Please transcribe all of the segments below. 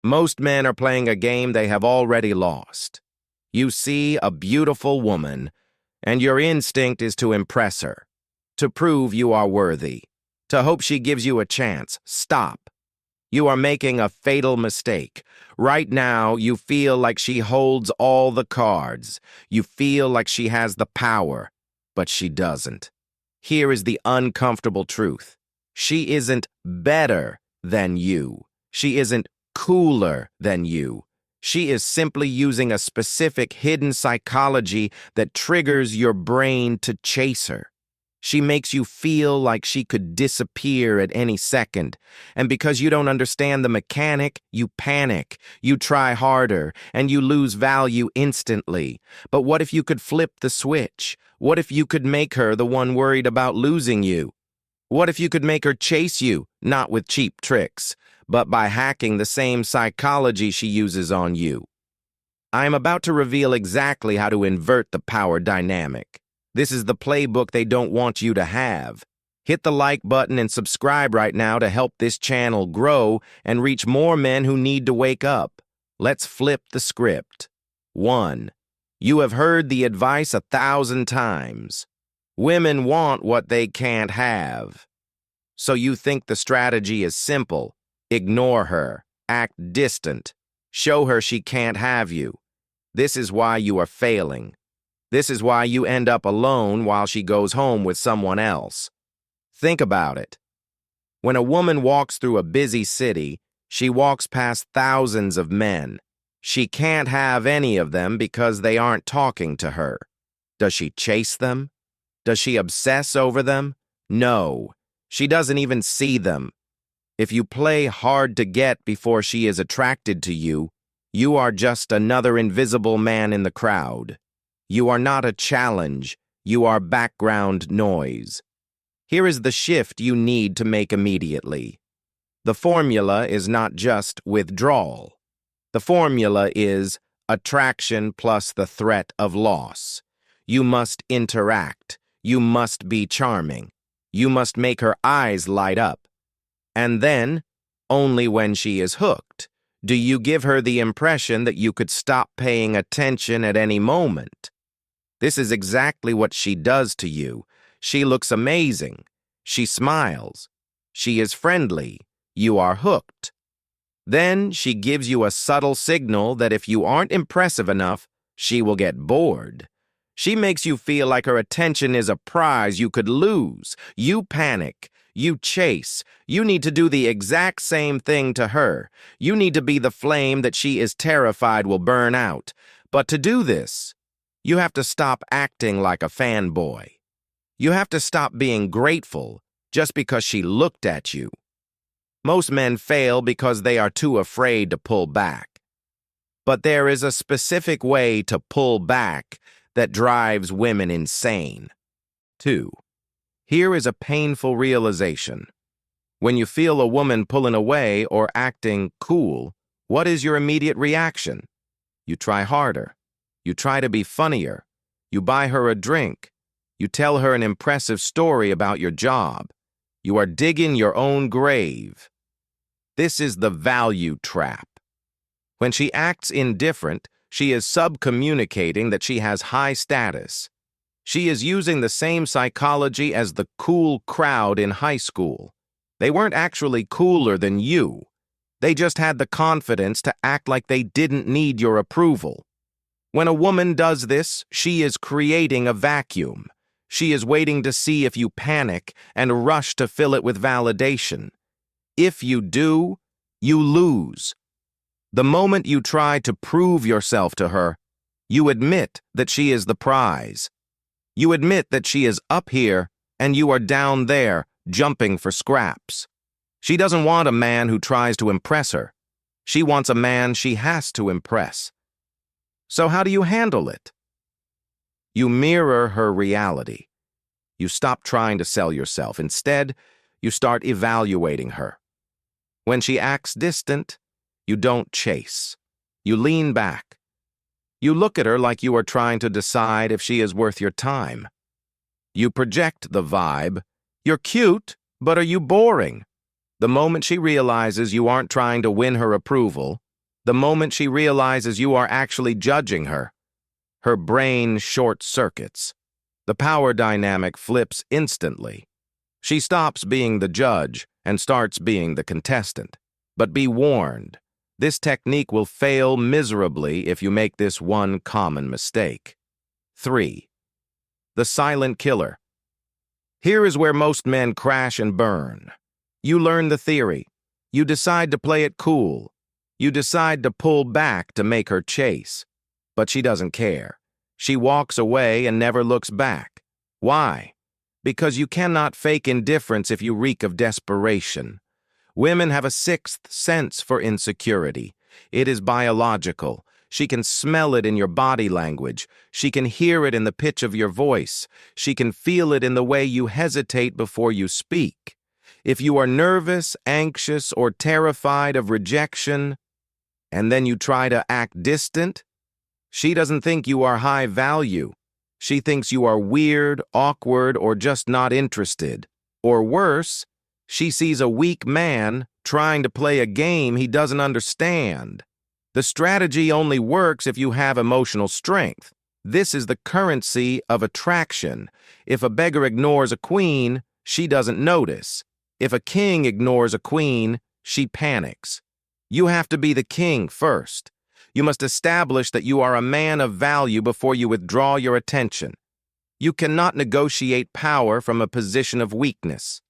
Most men are playing a game they have already lost. You see a beautiful woman, and your instinct is to impress her, to prove you are worthy, to hope she gives you a chance. Stop. You are making a fatal mistake. Right now, you feel like she holds all the cards. You feel like she has the power, but she doesn't. Here is the uncomfortable truth. She isn't better than you. She isn't cooler than you. She is simply using a specific hidden psychology that triggers your brain to chase her. She makes you feel like she could disappear at any second. And because you don't understand the mechanic, you panic, you try harder, and you lose value instantly. But what if you could flip the switch? What if you could make her the one worried about losing you? What if you could make her chase you, not with cheap tricks, but by hacking the same psychology she uses on you? I am about to reveal exactly how to invert the power dynamic. This is the playbook they don't want you to have. Hit the like button and subscribe right now to help this channel grow and reach more men who need to wake up. Let's flip the script. 1. You have heard the advice 1,000 times. Women want what they can't have. So you think the strategy is simple. Ignore her. Act distant. Show her she can't have you. This is why you are failing. This is why you end up alone while she goes home with someone else. Think about it. When a woman walks through a busy city, she walks past thousands of men. She can't have any of them because they aren't talking to her. Does she chase them? Does she obsess over them? No. She doesn't even see them. If you play hard to get before she is attracted to you, you are just another invisible man in the crowd. You are not a challenge. You are background noise. Here is the shift you need to make immediately. The formula is not just withdrawal. The formula is attraction plus the threat of loss. You must interact. You must be charming. You must make her eyes light up. And then, only when she is hooked, do you give her the impression that you could stop paying attention at any moment. This is exactly what she does to you. She looks amazing. She smiles. She is friendly. You are hooked. Then she gives you a subtle signal that if you aren't impressive enough, she will get bored. She makes you feel like her attention is a prize you could lose. You panic. You chase. You need to do the exact same thing to her. You need to be the flame that she is terrified will burn out. But to do this, you have to stop acting like a fanboy. You have to stop being grateful just because she looked at you. Most men fail because they are too afraid to pull back. But there is a specific way to pull back that drives women insane. 2. Here is a painful realization. When you feel a woman pulling away or acting cool, what is your immediate reaction? You try harder. You try to be funnier. You buy her a drink. You tell her an impressive story about your job. You are digging your own grave. This is the value trap. When she acts indifferent, she is subcommunicating that she has high status. She is using the same psychology as the cool crowd in high school. They weren't actually cooler than you. They just had the confidence to act like they didn't need your approval. When a woman does this, she is creating a vacuum. She is waiting to see if you panic and rush to fill it with validation. If you do, you lose. The moment you try to prove yourself to her, you admit that she is the prize. You admit that she is up here and you are down there, jumping for scraps. She doesn't want a man who tries to impress her. She wants a man she has to impress. So how do you handle it? You mirror her reality. You stop trying to sell yourself. Instead, you start evaluating her. When she acts distant, you don't chase. You lean back. You look at her like you are trying to decide if she is worth your time. You project the vibe. You're cute, but are you boring? The moment she realizes you aren't trying to win her approval, The moment she realizes you are actually judging her, her brain short-circuits. The power dynamic flips instantly. She stops being the judge and starts being the contestant. But be warned, this technique will fail miserably if you make this one common mistake. 3. The silent killer. Here is where most men crash and burn. You learn the theory. You decide to play it cool. You decide to pull back to make her chase. But she doesn't care. She walks away and never looks back. Why? Because you cannot fake indifference if you reek of desperation. Women have a sixth sense for insecurity. It is biological. She can smell it in your body language. She can hear it in the pitch of your voice. She can feel it in the way you hesitate before you speak. If you are nervous, anxious, or terrified of rejection, and then you try to act distant, she doesn't think you are high value. She thinks you are weird, awkward, or just not interested. Or worse, she sees a weak man trying to play a game he doesn't understand. The strategy only works if you have emotional strength. This is the currency of attraction. If a beggar ignores a queen, she doesn't notice. If a king ignores a queen, she panics. You have to be the king first. You must establish that you are a man of value before you withdraw your attention. You cannot negotiate power from a position of weakness.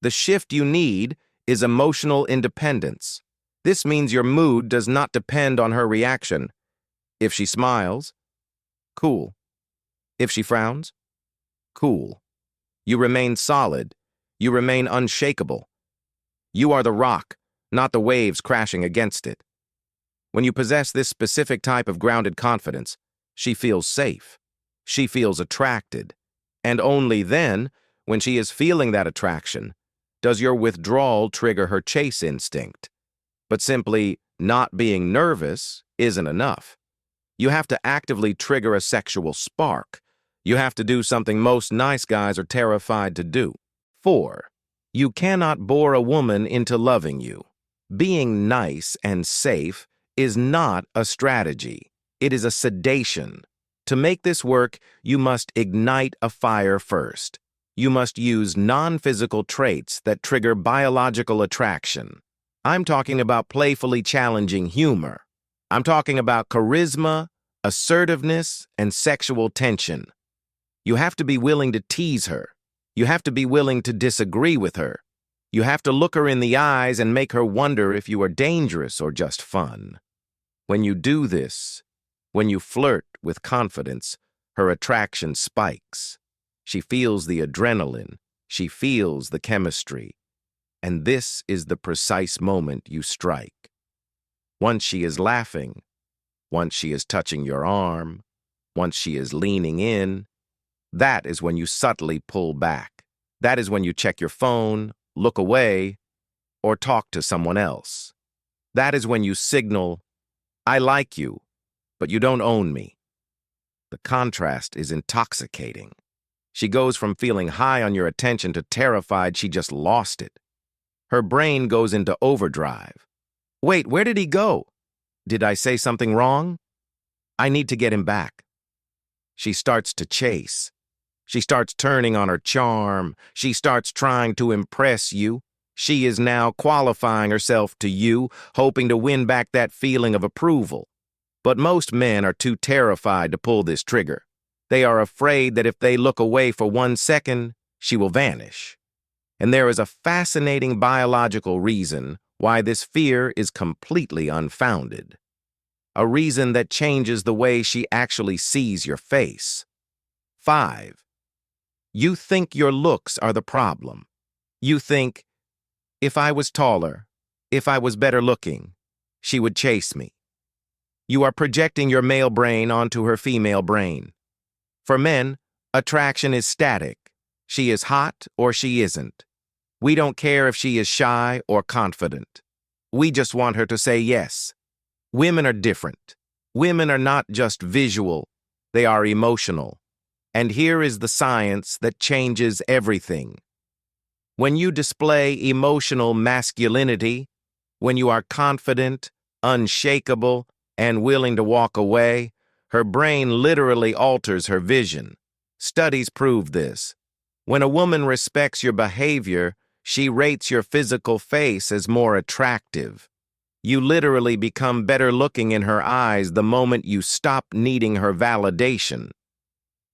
The shift you need is emotional independence. This means your mood does not depend on her reaction. If she smiles, cool. If she frowns, cool. You remain solid. You remain unshakable. You are the rock, not the waves crashing against it. When you possess this specific type of grounded confidence, she feels safe. She feels attracted. And only then, when she is feeling that attraction, does your withdrawal trigger her chase instinct. But simply not being nervous isn't enough. You have to actively trigger a sexual spark. You have to do something most nice guys are terrified to do. 4. You cannot bore a woman into loving you. Being nice and safe is not a strategy. It is a sedation. To make this work, you must ignite a fire first. You must use non-physical traits that trigger biological attraction. I'm talking about playfully challenging humor. I'm talking about charisma, assertiveness, and sexual tension. You have to be willing to tease her. You have to be willing to disagree with her. You have to look her in the eyes and make her wonder if you are dangerous or just fun. When you do this, when you flirt with confidence, her attraction spikes. She feels the adrenaline. She feels the chemistry. And this is the precise moment you strike. Once she is laughing, once she is touching your arm, once she is leaning in, that is when you subtly pull back. That is when you check your phone, look away, or talk to someone else. That is when you signal, I like you, but you don't own me. The contrast is intoxicating. She goes from feeling high on your attention to terrified she just lost it. Her brain goes into overdrive. Wait, where did he go? Did I say something wrong? I need to get him back. She starts to chase. She starts turning on her charm. She starts trying to impress you. She is now qualifying herself to you, hoping to win back that feeling of approval. But most men are too terrified to pull this trigger. They are afraid that if they look away for 1 second, she will vanish. And there is a fascinating biological reason why this fear is completely unfounded. A reason that changes the way she actually sees your face. 5. You think your looks are the problem. You think, if I was taller, if I was better looking, she would chase me. You are projecting your male brain onto her female brain. For men, attraction is static. She is hot or she isn't. We don't care if she is shy or confident. We just want her to say yes. Women are different. Women are not just visual, they are emotional. And here is the science that changes everything. When you display emotional masculinity, when you are confident, unshakable, and willing to walk away, her brain literally alters her vision. Studies prove this. When a woman respects your behavior, she rates your physical face as more attractive. You literally become better looking in her eyes the moment you stop needing her validation.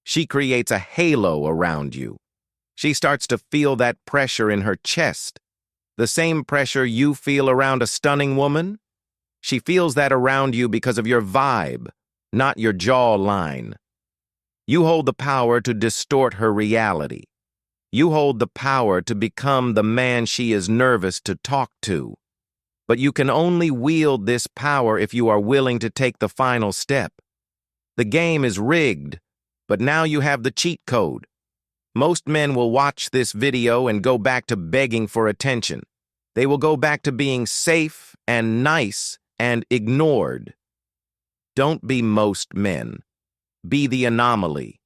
She creates a halo around you. She starts to feel that pressure in her chest. The same pressure you feel around a stunning woman? She feels that around you because of your vibe, not your jawline. You hold the power to distort her reality. You hold the power to become the man she is nervous to talk to. But you can only wield this power if you are willing to take the final step. The game is rigged, but now you have the cheat code. Most men will watch this video and go back to begging for attention. They will go back to being safe and nice and ignored. Don't be most men. Be the anomaly.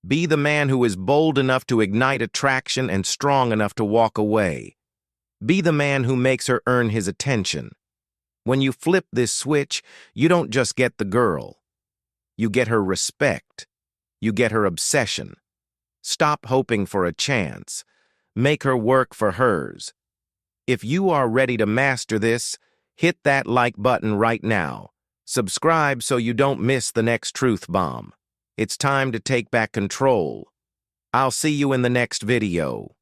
Be the man who is bold enough to ignite attraction and strong enough to walk away. Be the man who makes her earn his attention. When you flip this switch, you don't just get the girl. You get her respect. You get her obsession. Stop hoping for a chance. Make her work for hers. If you are ready to master this, hit that like button right now. Subscribe so you don't miss the next truth bomb. It's time to take back control. I'll see you in the next video.